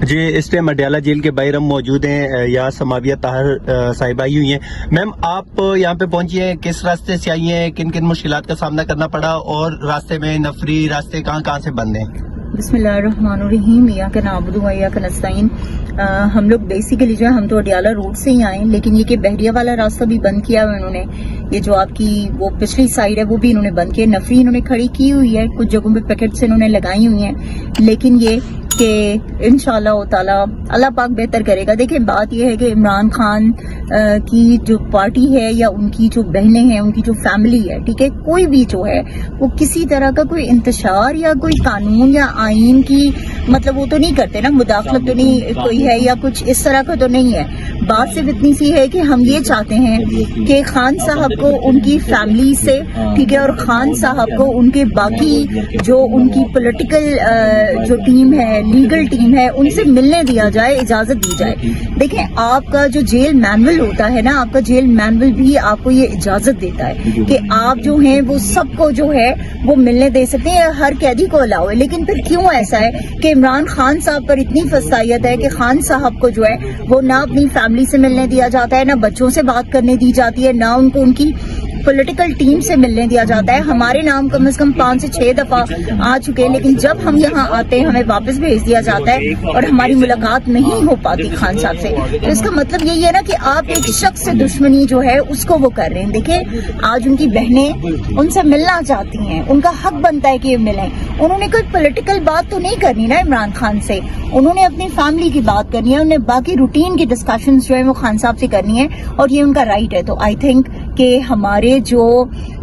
جی اس time Adiala jail کے باہر ہم موجود ہیں، یا سماویہ طاہر صاحبہ آئی ہوئی ہیں۔ میم آپ یہاں پہ پہنچی ہیں، کس راستے سے آئی ہیں، کن کن مشکلات کا سامنا کرنا پڑا، اور راستے میں نفری راستے کہاں سے بند ہیں؟ بسم اللہ الرحمن الرحیم، ایاک نعبد و ایاک نستعین۔ ہم لوگ بیسیکلی جو ہے ہم تو اڈیالہ روڈ سے ہی آئے، لیکن یہ کہ بحریہ والا راستہ بھی بند کیا ہوا انہوں نے۔ یہ جو آپ کی وہ پچھلی سائڈ ہے وہ بھی انہوں نے بند کیا، نفری انہوں نے کھڑی کی ہوئی ہے، کچھ جگہوں پہ پیکٹس انہوں نے لگائی ہوئی ہیں، لیکن یہ کہ انشاءاللہ تعالی اللہ پاک بہتر کرے گا۔ دیکھیں بات یہ ہے کہ عمران خان کی جو پارٹی ہے یا ان کی جو بہنیں ہیں، ان کی جو فیملی ہے، ٹھیک ہے، کوئی بھی جو ہے وہ کسی طرح کا کوئی انتشار یا کوئی قانون یا آئین کی مطلب وہ تو نہیں کرتے نا، مداخلت تو نہیں کوئی ہے یا کچھ اس طرح کا تو نہیں ہے۔ بات صرف اتنی سی ہے کہ ہم یہ چاہتے ہیں کہ خان صاحب کو ان کی فیملی سے، ٹھیک ہے، اور خان صاحب کو ان کے باقی جو ان کی پولیٹیکل جو ٹیم ہے، لیگل ٹیم ہے، ان سے ملنے دیا جائے، اجازت دی جائے۔ دیکھیں آپ کا جو جیل مینول ہوتا ہے نا، آپ کا جیل مینول بھی آپ کو یہ اجازت دیتا ہے کہ آپ جو ہیں وہ سب کو جو ہے وہ ملنے دے سکتے ہیں، ہر قیدی کو الاؤ ہے۔ لیکن پھر کیوں ایسا ہے کہ عمران خان صاحب پر اتنی فسائیت ہے کہ خان صاحب کو جو ہے وہ نہ اپنی فیملی سے ملنے دیا جاتا ہے، نہ بچوں سے بات کرنے دی جاتی ہے، نہ ان کو ان کی پولیٹیکل ٹیم سے ملنے دیا جاتا ہے۔ ہمارے نام کم از کم 5 سے 6 دفعہ آ چکے ہیں، لیکن جب ہم یہاں آتے ہیں ہمیں واپس بھیج دیا جاتا ہے اور ہماری ملاقات نہیں ہو پاتی خان صاحب سے۔ تو اس کا مطلب یہی ہے نا کہ آپ ایک شخص سے دشمنی جو ہے اس کو وہ کر رہے ہیں۔ دیکھیں آج ان کی بہنیں ان سے ملنا چاہتی ہیں، ان کا حق بنتا ہے کہ یہ ملیں۔ انہوں نے کوئی پولیٹیکل بات تو نہیں کرنی نا عمران خان سے، انہوں نے اپنی فیملی کی بات کرنی ہے، انہیں باقی روٹین کی ڈسکشنز جو ہے وہ خان صاحب سے کرنی ہے، اور یہ ان کا رائٹ ہے۔ تو آئی تھنک کہ ہمارے جو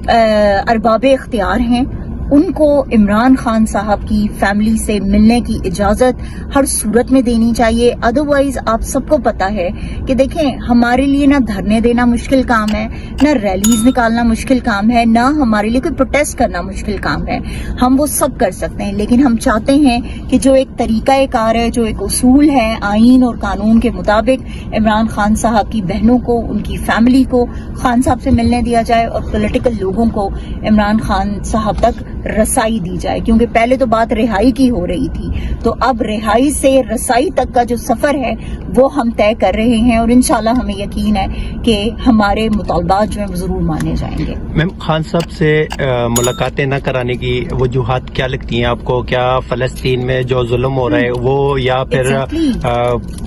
ارباب اختیار ہیں ان کو عمران خان صاحب کی فیملی سے ملنے کی اجازت ہر صورت میں دینی چاہیے۔ ادروائز آپ سب کو پتا ہے کہ دیکھیں ہمارے لیے نہ دھرنے دینا مشکل کام ہے، نہ ریلیز نکالنا مشکل کام ہے، نہ ہمارے لیے کوئی پروٹیسٹ کرنا مشکل کام ہے۔ ہم وہ سب کر سکتے ہیں، لیکن ہم چاہتے ہیں کہ جو ایک طریقہ کار ہے، جو ایک اصول ہے آئین اور قانون کے مطابق، عمران خان صاحب کی بہنوں کو، ان کی فیملی کو خان صاحب سے ملنے دیا جائے، اور پولیٹیکل لوگوں کو عمران خان صاحب تک رسائی دی جائے، کیونکہ پہلے تو بات رہائی کی ہو رہی تھی، تو اب رہائی سے رسائی تک کا جو سفر ہے وہ ہم طے کر رہے ہیں، اور انشاءاللہ ہمیں یقین ہے کہ ہمارے مطالبات جو ہیں وہ ضرور مانے جائیں گے۔ میم خان صاحب سے ملاقاتیں نہ کرانے کی وجوہات کیا لگتی ہیں آپ کو؟ کیا فلسطین میں جو ظلم ہو رہا ہے وہ، یا پھر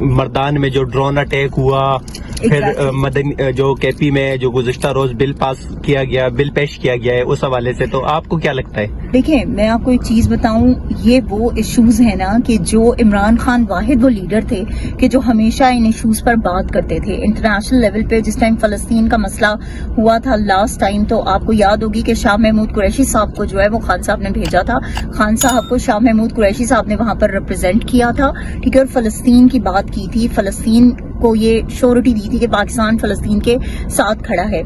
مردان میں جو ڈرون اٹیک ہوا، پھر مدنی جو کے پی میں جو گزشتہ روز بل پیش کیا گیا ہے، اس حوالے سے تو آپ کو کیا لگتا ہے؟ دیکھیں میں آپ کو ایک چیز بتاؤں، یہ وہ ایشوز ہیں نا کہ جو عمران خان واحد وہ لیڈر تھے کہ جو ہمیشہ ان ایشوز پر بات کرتے تھے انٹرنیشنل لیول پہ۔ جس ٹائم فلسطین کا مسئلہ ہوا تھا لاسٹ ٹائم، تو آپ کو یاد ہوگی کہ شاہ محمود قریشی صاحب کو جو ہے وہ خان صاحب نے بھیجا تھا، خان صاحب کو شاہ محمود قریشی صاحب نے وہاں پر ریپرزینٹ کیا تھا، ٹھیک ہے، اور فلسطین کی بات کی تھی، فلسطین کو یہ شورٹی دی تھی کہ پاکستان فلسطین کے ساتھ کھڑا ہے۔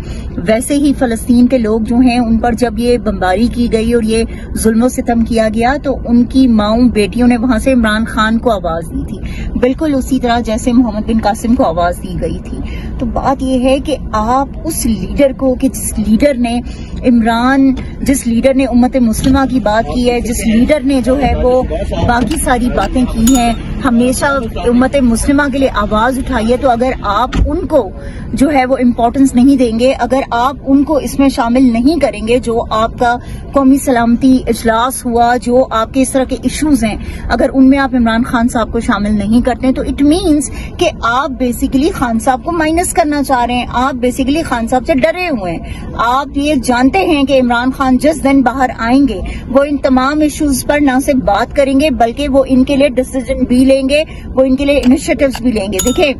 ویسے ہی فلسطین کے لوگ جو ہیں ان پر جب یہ بمباری کی گئی اور یہ ظلم و ستم کیا گیا، تو ان کی ماؤں بیٹیوں نے وہاں سے عمران خان کو آواز دی تھی، بالکل اسی طرح جیسے محمد بن قاسم کو آواز دی گئی تھی۔ تو بات یہ ہے کہ آپ اس لیڈر کو، کہ جس لیڈر نے امت مسلمہ کی بات کی ہے، جس لیڈر نے جو ہے وہ باقی ساری باتیں کی ہیں، ہمیشہ امت مسلمہ کے لیے آواز اٹھائی ہے، تو اگر آپ ان کو جو ہے وہ امپورٹنس نہیں دیں گے، اگر آپ ان کو اس میں شامل نہیں کریں گے، جو آپ کا قومی سلامتی اجلاس ہوا، جو آپ کے اس طرح کے ایشوز ہیں، اگر ان میں آپ عمران خان صاحب کو شامل نہیں کرتے ہیں، تو اٹ مینس کہ آپ بیسیکلی خان صاحب کو مائنس کرنا چاہ رہے ہیں، آپ بیسیکلی خان صاحب سے ڈرے ہوئے ہیں۔ آپ یہ جانتے ہیں کہ عمران خان جس دن باہر آئیں گے وہ ان تمام ایشوز پر نہ صرف بات کریں گے بلکہ وہ ان کے لیے ڈیسیژن بھی لیں گے، وہ ان کے لیے انیشیٹوز بھی لیں گے۔ دیکھیں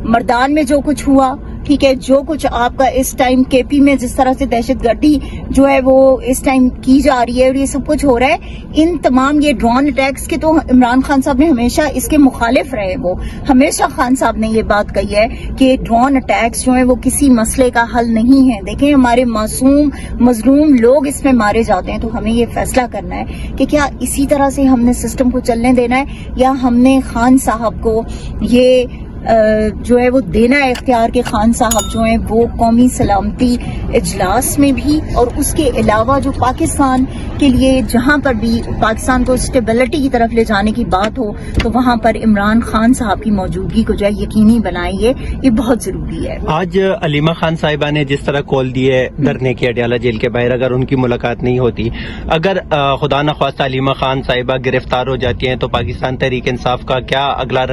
مردان میں جو کچھ ہوا، ٹھیک ہے، جو کچھ آپ کا اس ٹائم کے پی میں جس طرح سے دہشت گردی جو ہے وہ اس ٹائم کی جا رہی ہے اور یہ سب کچھ ہو رہا ہے، ان تمام یہ ڈرون اٹیکس کے تو عمران خان صاحب نے ہمیشہ اس کے مخالف رہے، وہ ہمیشہ خان صاحب نے یہ بات کہی ہے کہ ڈرون اٹیکس جو ہیں وہ کسی مسئلے کا حل نہیں ہے۔ دیکھیں ہمارے معصوم مظلوم لوگ اس میں مارے جاتے ہیں، تو ہمیں یہ فیصلہ کرنا ہے کہ کیا اسی طرح سے ہم نے سسٹم کو چلنے دینا ہے، یا ہم نے خان صاحب کو یہ جو ہے وہ دینا ہے اختیار کہ خان صاحب جو ہیں وہ قومی سلامتی اجلاس میں بھی اور اس کے علاوہ جو پاکستان کے لیے جہاں پر بھی پاکستان کو اسٹیبلٹی کی طرف لے جانے کی بات ہو تو وہاں پر عمران خان صاحب کی موجودگی کو جو ہے یقینی بنائیے، یہ بہت ضروری ہے۔ آج علیمہ خان صاحبہ نے جس طرح کال دی ہے دھرنے کی اڈیالہ جیل کے باہر، اگر ان کی ملاقات نہیں ہوتی، اگر خدا نخواستہ علیمہ خان صاحبہ گرفتار ہو جاتی ہیں تو پاکستان تحریک انصاف کا کیا اگلا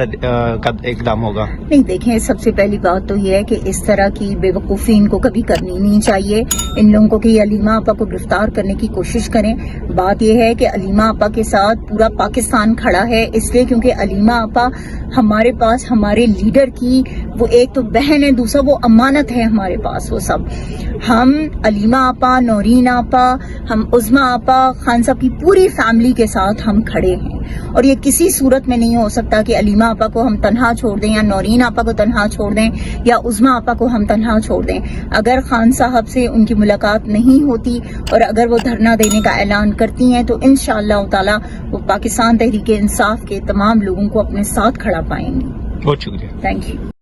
اقدام ہوگا؟ نہیں دیکھیں، سب سے پہلی بات تو یہ ہے کہ اس طرح کی بے وقوفی ان کو کبھی کرنی نہیں چاہیے۔ ان لوگوں کو کہ علیمہ آپا کو گرفتار کرنے کی کوشش کریں۔ بات یہ ہے کہ علیمہ آپا کے ساتھ پورا پاکستان کھڑا ہے، اس لیے کیونکہ علیمہ آپا ہمارے پاس ہمارے لیڈر کی وہ ایک تو بہن ہے، دوسرا وہ امانت ہے ہمارے پاس۔ وہ سب ہم علیمہ آپا، نورین آپا، ہم عظمی آپا، خان صاحب کی پوری فیملی کے ساتھ ہم کھڑے ہیں، اور یہ کسی صورت میں نہیں ہو سکتا کہ علیمہ آپا کو ہم تنہا چھوڑ دیں یا نورین آپا کو تنہا چھوڑ دیں یا عظمی آپا کو ہم تنہا چھوڑ دیں۔ اگر خان صاحب سے ان کی ملاقات نہیں ہوتی اور اگر وہ دھرنا دینے کا اعلان کرتی ہیں تو انشاءاللہ تعالی وہ پاکستان تحریک انصاف کے تمام لوگوں کو اپنے ساتھ کھڑا پائیں گی۔ بہت شکریہ، تھینک یو۔